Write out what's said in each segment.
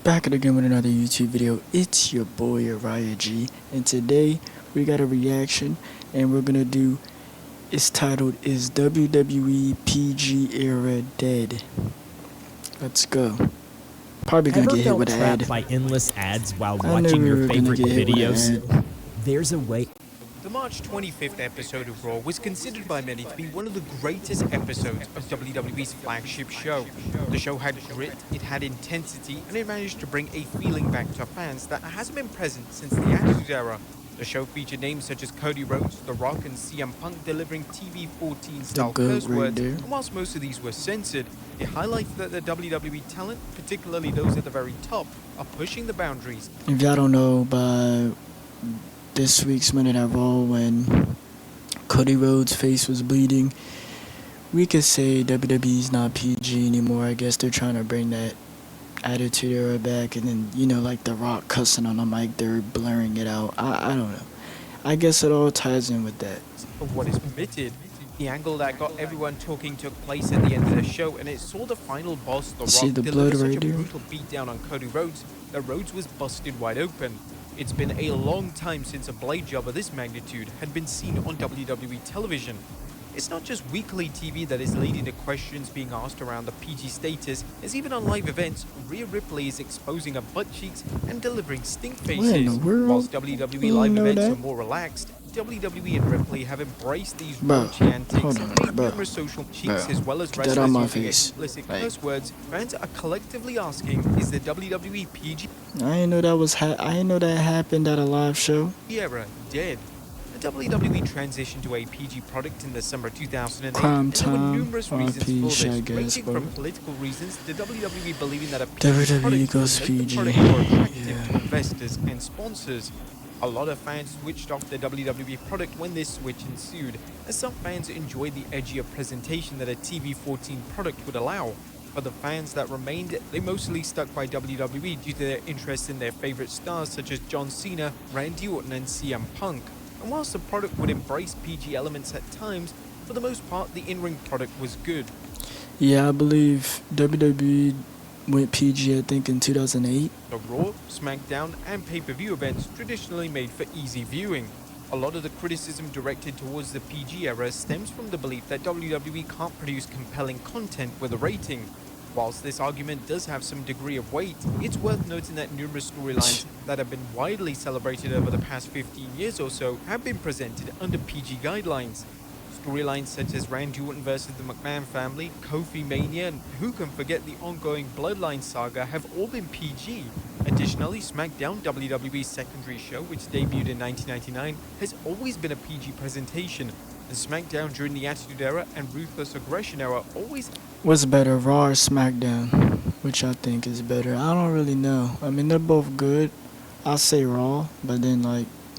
Back at again with another YouTube video. It's your boy Araya G, and today we got a reaction, and we're gonna do. It's titled "Is WWE PG Era Dead?" Let's go. Probably gonna Ever get hit felt with an trapped ad. by endless ads while I watching knew your we were gonna favorite get hit with videos? an ad. There's a way. The March 25th episode of Raw was considered by many to be one of the greatest episodes of WWE's flagship show. The show had grit, it had intensity, and it managed to bring a feeling back to fans that hasn't been present since the Attitude Era. The show featured names such as Cody Rhodes, The Rock, and CM Punk delivering TV-14 style curse words, and whilst most of these were censored, it highlights that the WWE talent, particularly those at the very top, are pushing the boundaries. If y'all don't know, by this week's Monday Night Raw, when Cody Rhodes' face was bleeding, we could say WWE's not PG anymore. I guess they're trying to bring that Attitude Era back, and then like The Rock cussing on the mic, they're blurring it out. I don't know. I guess it all ties in with that. Of what is permitted. The angle that got everyone talking took place at the end of the show, and it saw the final boss, The See Rock, the deliver blood such right a there? brutal beatdown on Cody Rhodes that Rhodes was busted wide open. It's been a long time since a blade job of this magnitude had been seen on WWE television. It's not just weekly TV that is leading to questions being asked around the PG status, as even on live events, Rhea Ripley is exposing her butt cheeks and delivering stink What in the faces. world? Whilst WWE You live know events that? are more relaxed, WWE and Ripley have embraced these Bro, raunchy antics hold and on, made bro, numerous social cheeks bro, as well as get that wrestlers out my using face. explicit Like- curse words. Fans are collectively asking, is the WWE PG I didn't know that I didn't know that happened at a live show. era dead? The WWE transitioned to a PG product in the summer 2008, Crime and there were time, numerous reasons RP, for shit, I this, guess, ranging bro. from political reasons to WWE believing that a PG WWE product goes would make PG. the product more attractive Yeah. to investors and sponsors. A lot of fans switched off the WWE product when this switch ensued, as some fans enjoyed the edgier presentation that a TV-14 product would allow. For the fans that remained, they mostly stuck by WWE due to their interest in their favorite stars such as John Cena, Randy Orton, and CM Punk. And whilst the product would embrace PG elements at times, for the most part the in-ring product was good. Yeah, I believe WWE went PG, I think, in 2008. The Raw, SmackDown, and pay-per-view events traditionally made for easy viewing. A lot of the criticism directed towards the PG era stems from the belief that WWE can't produce compelling content with a rating. Whilst this argument does have some degree of weight, it's worth noting that numerous storylines that have been widely celebrated over the past 15 years or so have been presented under PG guidelines. Storylines such as Randy Orton versus the McMahon family, Kofi Mania, and who can forget the ongoing Bloodline saga have all been PG. Additionally, SmackDown, WWE's secondary show, which debuted in 1999, has always been a PG presentation, and SmackDown during the Attitude Era and Ruthless Aggression Era always. What's better, Raw or SmackDown? Which I think is better? I don't really know. I mean, they're both good. I'll say Raw, but then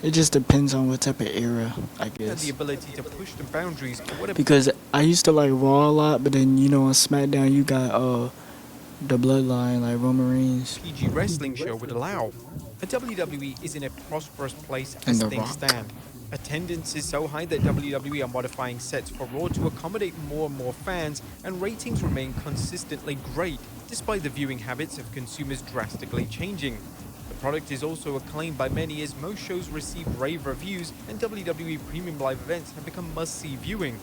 it just depends on what type of era, I Had guess. the ability to push the boundaries of what a Because I used to like Raw a lot, but then on SmackDown you got the Bloodline, like Roman Reigns. PG wrestling show would allow. The WWE is in a prosperous place And as The things Rock. stand. Attendance is so high that WWE are modifying sets for Raw to accommodate more and more fans, and ratings remain consistently great, despite the viewing habits of consumers drastically changing. The product is also acclaimed by many as most shows receive rave reviews, and WWE Premium Live events have become must-see viewing.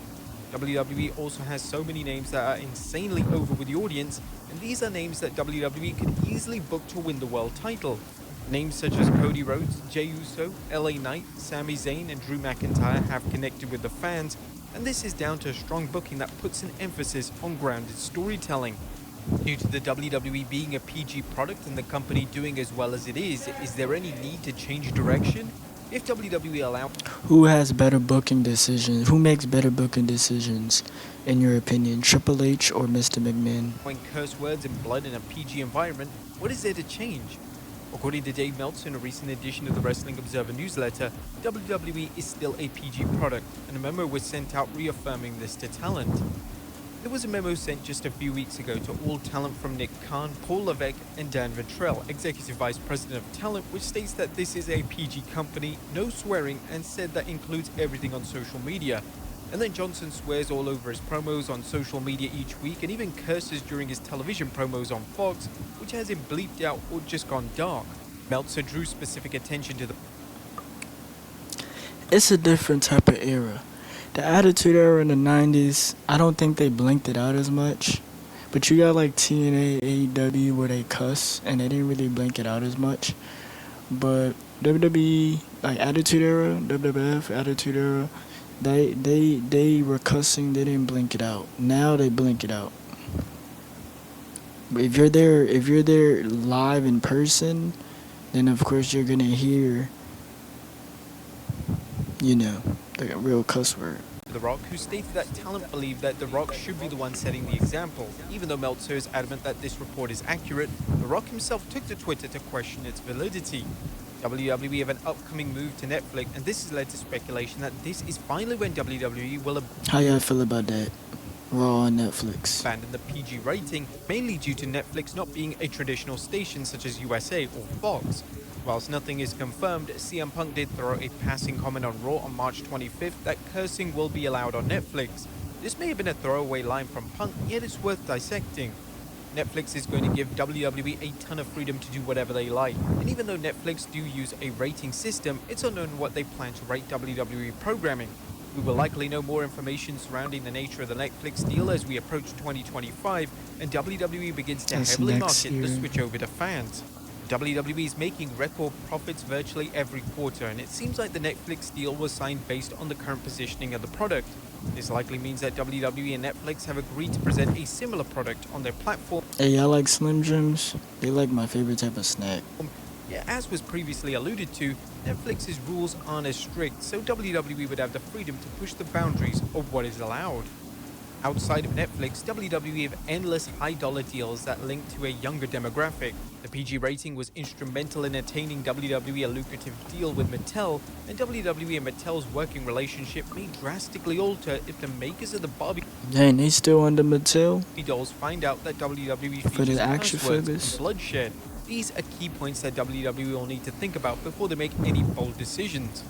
WWE also has so many names that are insanely over with the audience, and these are names that WWE could easily book to win the world title. Names such as Cody Rhodes, Jey Uso, LA Knight, Sami Zayn, and Drew McIntyre have connected with the fans, and this is down to strong booking that puts an emphasis on grounded storytelling. Due to the WWE being a PG product and the company doing as well as it is there any need to change direction? If WWE allow Who has better booking decisions? Who makes better booking decisions, in your opinion, Triple H or Mr. McMahon? curse words and blood in a PG environment, what is there to change? According to Dave Meltzer in a recent edition of the Wrestling Observer newsletter, WWE is still a PG product, and a memo was sent out reaffirming this to talent. There was a memo sent just a few weeks ago to all talent from Nick Khan, Paul Levesque, and Dan Ventrell, Executive Vice President of Talent, which states that this is a PG company, no swearing, and said that includes everything on social media. And then Johnson swears all over his promos on social media each week and even curses during his television promos on Fox, which has him bleeped out or just gone dark. Meltzer drew specific attention to the It's a different type of era. The Attitude Era in the 90s, I don't think they blinked it out as much. But you got like TNA, AEW where they cuss and they didn't really blink it out as much. But WWE, like Attitude Era, WWF, Attitude Era, they were cussing, they didn't blink it out. Now they blink it out. But if you're there live in person, then of course you're gonna hear, the real cuss word. Rock, who stated that talent believed that The Rock should be the one setting the example. Even though Meltzer is adamant that this report is accurate, The Rock himself took to Twitter to question its validity. WWE have an upcoming move to Netflix, and this has led to speculation that this is finally when WWE will How y'all feel about that? Raw on Netflix. abandon the PG rating, mainly due to Netflix not being a traditional station such as USA or Fox. Whilst nothing is confirmed, CM Punk did throw a passing comment on Raw on March 25th that cursing will be allowed on Netflix. This may have been a throwaway line from Punk, yet it's worth dissecting. Netflix is going to give WWE a ton of freedom to do whatever they like, and even though Netflix do use a rating system, it's unknown what they plan to rate WWE programming. We will likely know more information surrounding the nature of the Netflix deal as we approach 2025 and WWE begins to That's heavily next market the year. switch over to fans. WWE is making record profits virtually every quarter, and it seems like the Netflix deal was signed based on the current positioning of the product. This likely means that WWE and Netflix have agreed to present a similar product on their platform. Hey, y'all like Slim Jims? They like my favorite type of snack. Yeah, as was previously alluded to, Netflix's rules aren't as strict, so WWE would have the freedom to push the boundaries of what is allowed. Outside of Netflix, WWE have endless high-dollar deals that link to a younger demographic. The PG rating was instrumental in attaining WWE a lucrative deal with Mattel, and WWE and Mattel's working relationship may drastically alter if the makers of the Barbie Dang, they still under Mattel? dolls find out that WWE For the features action curse words figures? and bloodshed. These are key points that WWE will need to think about before they make any bold decisions.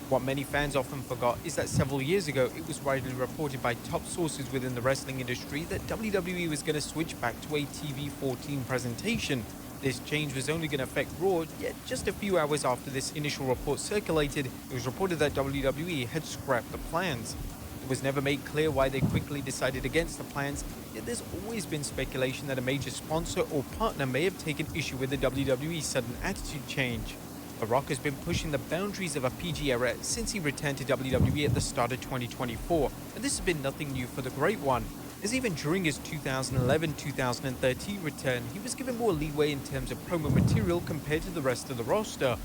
What many fans often forgot is that several years ago, it was widely reported by top sources within the wrestling industry that WWE was going to switch back to a TV-14 presentation. This change was only going to affect Raw, yet just a few hours after this initial report circulated, it was reported that WWE had scrapped the plans. It was never made clear why they quickly decided against the plans, yet there's always been speculation that a major sponsor or partner may have taken issue with the WWE's sudden attitude change. The Rock has been pushing the boundaries of a PG era since he returned to WWE at the start of 2024, and this has been nothing new for the Great One, as even during his 2011-2013 return, he was given more leeway in terms of promo material compared to the rest of the roster.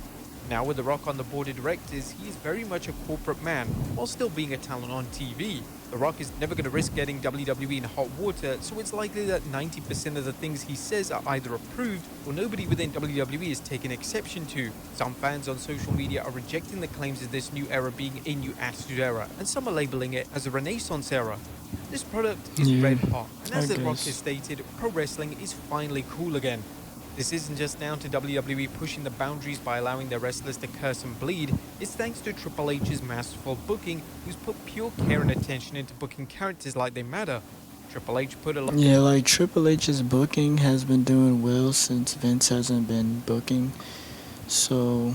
Now with The Rock on the board of directors, he is very much a corporate man, while still being a talent on TV. The Rock is never going to risk getting WWE in hot water, so it's likely that 90% of the things he says are either approved or nobody within WWE is taking exception to. Some fans on social media are rejecting the claims of this new era being a new attitude era, and some are labeling it as a renaissance era. This product is red hot, and as The Rock has stated, pro wrestling is finally cool again. This isn't just down to WWE pushing the boundaries by allowing their wrestlers to curse and bleed, it's thanks to Triple H's masterful booking, who's put pure care and attention into booking characters like they matter. Triple H put a lot Yeah, like Triple H's booking has been doing well since Vince hasn't been booking. So,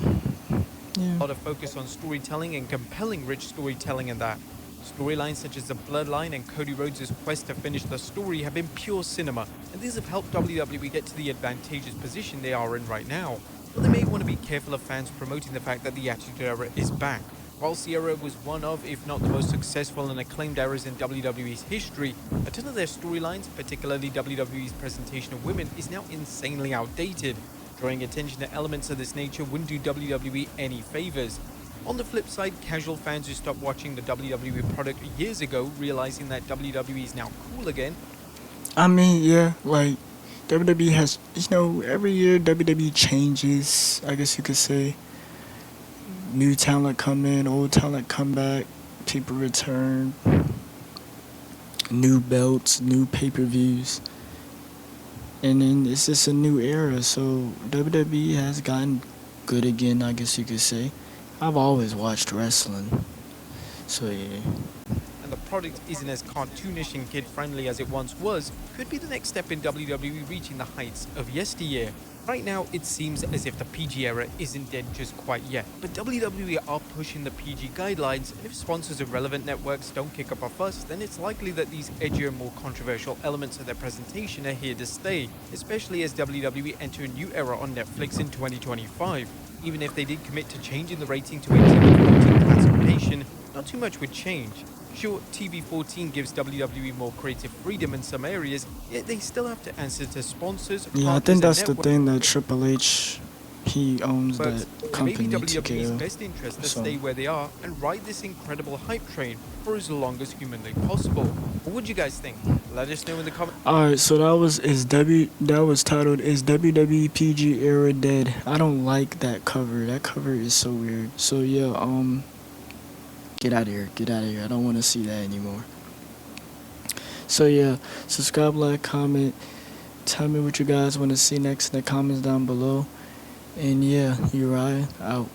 yeah. of focus on storytelling and compelling rich storytelling in that. Storylines such as the Bloodline and Cody Rhodes' quest to finish the story have been pure cinema, and these have helped WWE get to the advantageous position they are in right now. But they may want to be careful of fans promoting the fact that the Attitude Era is back. Whilst the era was one of, if not the most successful and acclaimed eras in WWE's history, a ton of their storylines, particularly WWE's presentation of women, is now insanely outdated. Drawing attention to elements of this nature wouldn't do WWE any favors. On the flip side, casual fans who stopped watching the WWE product years ago, realizing that WWE is now cool again. I mean, yeah, like WWE has, every year WWE changes, I guess you could say. New talent come in, old talent come back, people return, new belts, new pay-per-views. And then it's just a new era, so WWE has gotten good again, I guess you could say. I've always watched wrestling, so yeah. And product isn't as cartoonish and kid-friendly as it once was, could be the next step in WWE reaching the heights of yesteryear. Right now, it seems as if the PG era isn't dead just quite yet, but WWE are pushing the PG guidelines, and if sponsors of relevant networks don't kick up a fuss, then it's likely that these edgier, more controversial elements of their presentation are here to stay, especially as WWE enter a new era on Netflix in 2025. Even if they did commit to changing the rating to a TV-14 classification, not too much would change. Sure, TV-14 gives WWE more creative freedom in some areas, yet they still have to answer to sponsors, Yeah, I partners, think and that's the networks. thing that Triple H, he owns that It may be company, WWE's TKO. best interest to So, stay where they are and ride this incredible hype train for as long as humanly possible. What would you guys think? Let us know in the comments. alright, so that was titled "Is WWE PG Era Dead?" I don't like that cover. That cover is so weird. So yeah, get out of here. Get out of here. I don't want to see that anymore. So yeah, subscribe, like, comment. Tell me what you guys want to see next in the comments down below. And yeah, Uriah out.